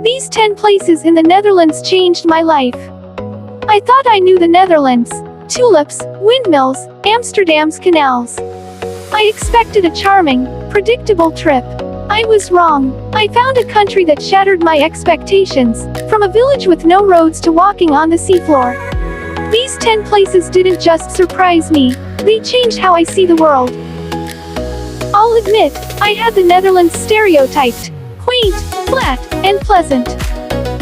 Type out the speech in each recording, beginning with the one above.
These 10 places in the Netherlands changed my life. I thought I knew the Netherlands. Tulips, windmills, Amsterdam's canals. I expected a charming, predictable trip. I was wrong. I found a country that shattered my expectations, from a village with no roads to walking on the seafloor. These 10 places didn't just surprise me, they changed how I see the world. I'll admit, I had the Netherlands stereotyped: quaint, flat, and pleasant.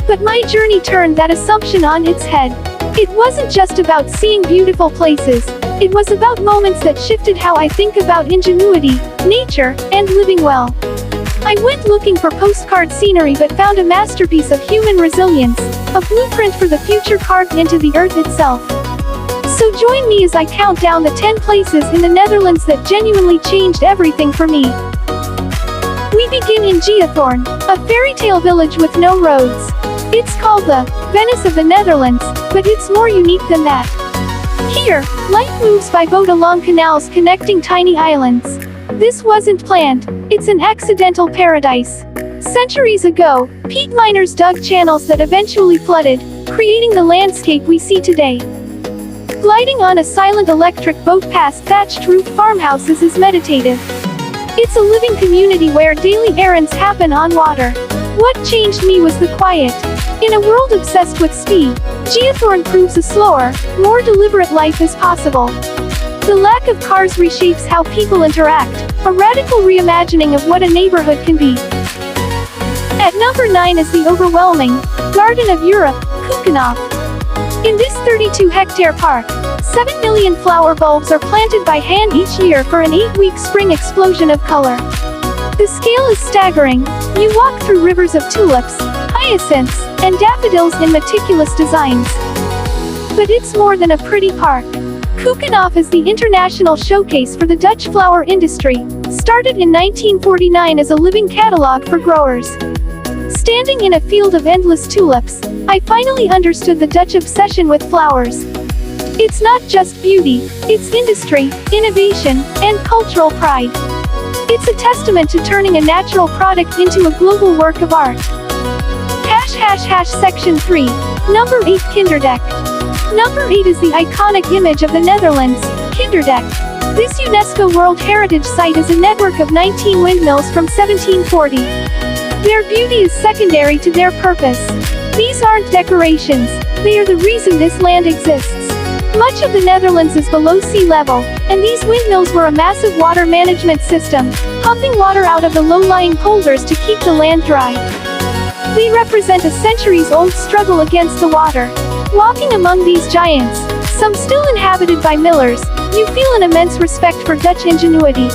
But my journey turned that assumption on its head. It wasn't just about seeing beautiful places, it was about moments that shifted how I think about ingenuity, nature, and living well. I went looking for postcard scenery but found a masterpiece of human resilience, a blueprint for the future carved into the earth itself. So join me as I count down the 10 places in the Netherlands that genuinely changed everything for me. We begin in Giethoorn, a fairytale village with no roads. It's called the Venice of the Netherlands, but it's more unique than that. Here, life moves by boat along canals connecting tiny islands. This wasn't planned, it's an accidental paradise. Centuries ago, peat miners dug channels that eventually flooded, creating the landscape we see today. Gliding on a silent electric boat past thatched roof farmhouses is meditative. It's a living community where daily errands happen on water. What changed me was the quiet. In a world obsessed with speed, Giethoorn proves a slower, more deliberate life is possible. The lack of cars reshapes how people interact, a radical reimagining of what a neighborhood can be. At number 9 is the overwhelming Garden of Europe, Keukenhof. In this 32-hectare park, 7 million flower bulbs are planted by hand each year for an 8-week spring explosion of color. The scale is staggering. You walk through rivers of tulips, hyacinths, and daffodils in meticulous designs. But it's more than a pretty park. Keukenhof is the international showcase for the Dutch flower industry, started in 1949 as a living catalog for growers. Standing in a field of endless tulips, I finally understood the Dutch obsession with flowers. It's not just beauty, it's industry, innovation, and cultural pride. It's a testament to turning a natural product into a global work of art. Section 3. Number 8 Kinderdijk. Number 8 is the iconic image of the Netherlands, Kinderdijk. This UNESCO World Heritage Site is a network of 19 windmills from 1740. Their beauty is secondary to their purpose. These aren't decorations, they are the reason this land exists. Much of the Netherlands is below sea level, and these windmills were a massive water management system, pumping water out of the low-lying polders to keep the land dry. They represent a centuries-old struggle against the water. Walking among these giants, some still inhabited by millers, you feel an immense respect for Dutch ingenuity.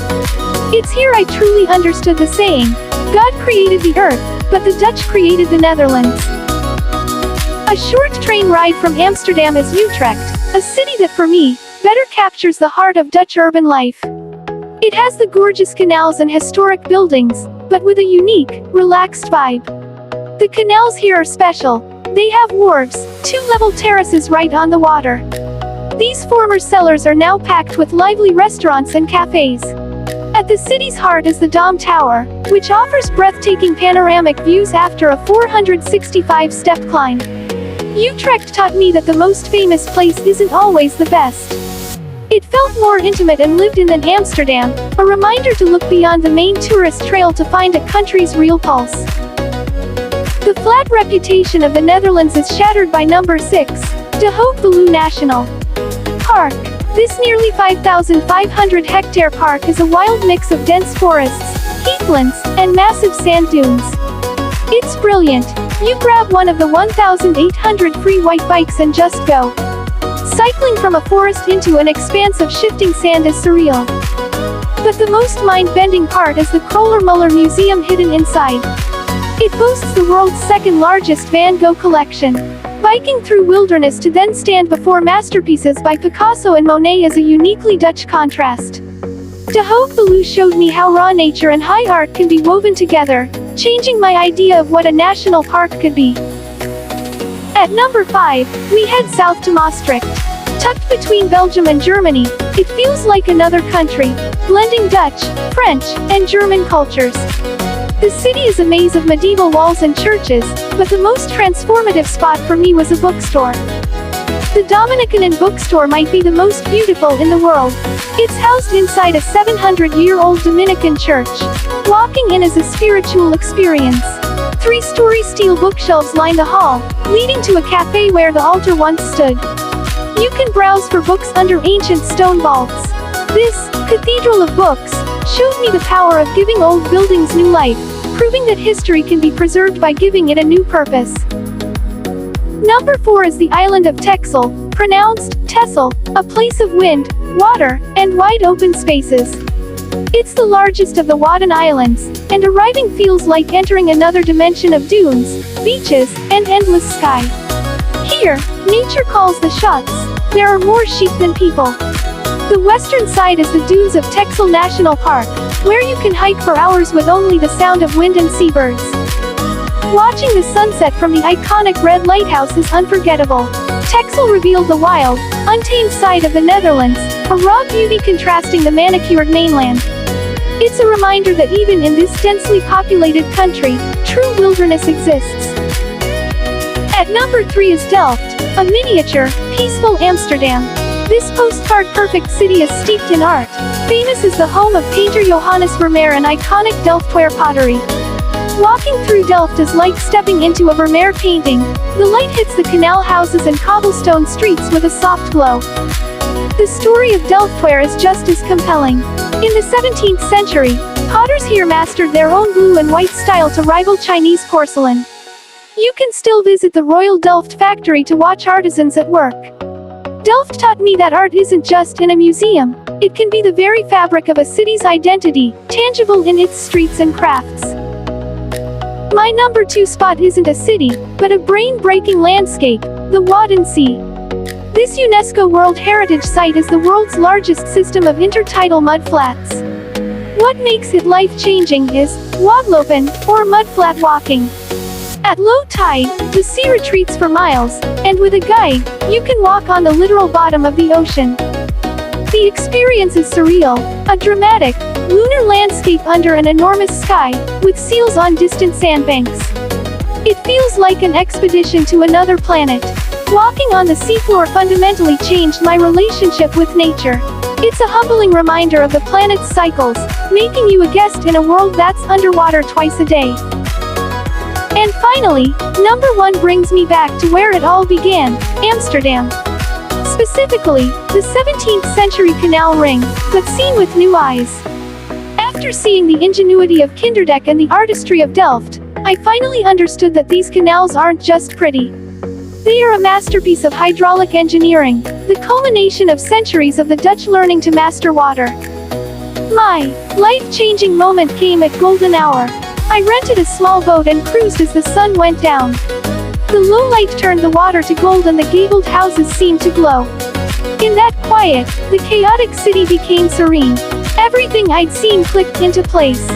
It's here I truly understood the saying, God created the earth, but the Dutch created the Netherlands. A short train ride from Amsterdam is Utrecht, a city that for me, better captures the heart of Dutch urban life. It has the gorgeous canals and historic buildings, but with a unique, relaxed vibe. The canals here are special. They have wharves, 2-level terraces right on the water. These former cellars are now packed with lively restaurants and cafes. At the city's heart is the Dom Tower, which offers breathtaking panoramic views after a 465-step climb. Utrecht taught me that the most famous place isn't always the best. It felt more intimate and lived in than Amsterdam, a reminder to look beyond the main tourist trail to find a country's real pulse. The flat reputation of the Netherlands is shattered by number 6, De Hoge National Park. This nearly 5,500-hectare park is a wild mix of dense forests, heathlands, and massive sand dunes. It's brilliant. You grab one of the 1,800 free white bikes and just go. Cycling from a forest into an expanse of shifting sand is surreal. But the most mind-bending part is the Kröller-Müller Museum hidden inside. It boasts the world's second-largest Van Gogh collection. Biking through wilderness to then stand before masterpieces by Picasso and Monet is a uniquely Dutch contrast. De Hoge showed me how raw nature and high art can be woven together, changing my idea of what a national park could be. At number 5, we head south to Maastricht. Tucked between Belgium and Germany, it feels like another country, blending Dutch, French, and German cultures. The city is a maze of medieval walls and churches, but the most transformative spot for me was a bookstore. The Dominican bookstore might be the most beautiful in the world. It's housed inside a 700-year-old Dominican church. Walking in is a spiritual experience. 3-story steel bookshelves line the hall, leading to a cafe where the altar once stood. You can browse for books under ancient stone vaults. This cathedral of books showed me the power of giving old buildings new life, proving that history can be preserved by giving it a new purpose. Number 4 is the island of Texel, pronounced Texel, a place of wind, water, and wide open spaces. It's the largest of the Wadden Islands, and arriving feels like entering another dimension of dunes, beaches, and endless sky. Here, nature calls the shots. There are more sheep than people. The western side is the dunes of Texel National Park, where you can hike for hours with only the sound of wind and seabirds. Watching the sunset from the iconic red lighthouse is unforgettable. Texel revealed the wild, untamed side of the Netherlands, a raw beauty contrasting the manicured mainland. It's a reminder that even in this densely populated country, true wilderness exists. At number 3 is Delft, a miniature, peaceful Amsterdam. This postcard-perfect city is steeped in art. Famous is the home of painter Johannes Vermeer and iconic Delftware pottery. Walking through Delft is like stepping into a Vermeer painting. The light hits the canal houses and cobblestone streets with a soft glow. The story of Delftware is just as compelling. In the 17th century, potters here mastered their own blue and white style to rival Chinese porcelain. You can still visit the Royal Delft factory to watch artisans at work. Delft taught me that art isn't just in a museum. It can be the very fabric of a city's identity, tangible in its streets and crafts. My number 2 spot isn't a city, but a brain-breaking landscape, the Wadden Sea. This UNESCO World Heritage Site is the world's largest system of intertidal mudflats. What makes it life-changing is wadlopen, or mudflat walking. At low tide, the sea retreats for miles, and with a guide, you can walk on the literal bottom of the ocean. The experience is surreal, a dramatic, lunar landscape under an enormous sky, with seals on distant sandbanks. It feels like an expedition to another planet. Walking on the seafloor fundamentally changed my relationship with nature. It's a humbling reminder of the planet's cycles, making you a guest in a world that's underwater twice a day. And finally, number 1 brings me back to where it all began, Amsterdam. Specifically, the 17th century canal ring, but seen with new eyes. After seeing the ingenuity of Kinderdijk and the artistry of Delft, I finally understood that these canals aren't just pretty. They are a masterpiece of hydraulic engineering, the culmination of centuries of the Dutch learning to master water. My life-changing moment came at golden hour. I rented a small boat and cruised as the sun went down. The low light turned the water to gold and the gabled houses seemed to glow. In that quiet, the chaotic city became serene. Everything I'd seen clicked into place.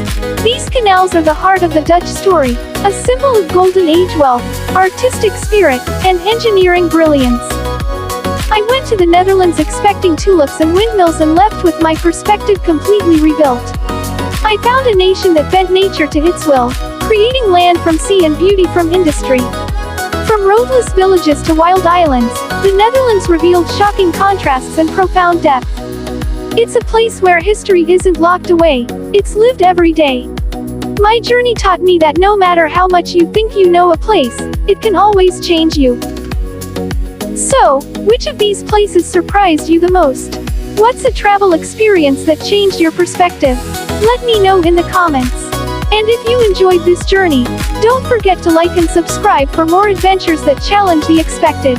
These canals are the heart of the Dutch story, a symbol of Golden Age wealth, artistic spirit, and engineering brilliance. I went to the Netherlands expecting tulips and windmills and left with my perspective completely rebuilt. I found a nation that bent nature to its will, creating land from sea and beauty from industry. From roadless villages to wild islands, the Netherlands revealed shocking contrasts and profound depth. It's a place where history isn't locked away, it's lived every day. My journey taught me that no matter how much you think you know a place, it can always change you. So, which of these places surprised you the most? What's a travel experience that changed your perspective? Let me know in the comments. And if you enjoyed this journey, don't forget to like and subscribe for more adventures that challenge the expected.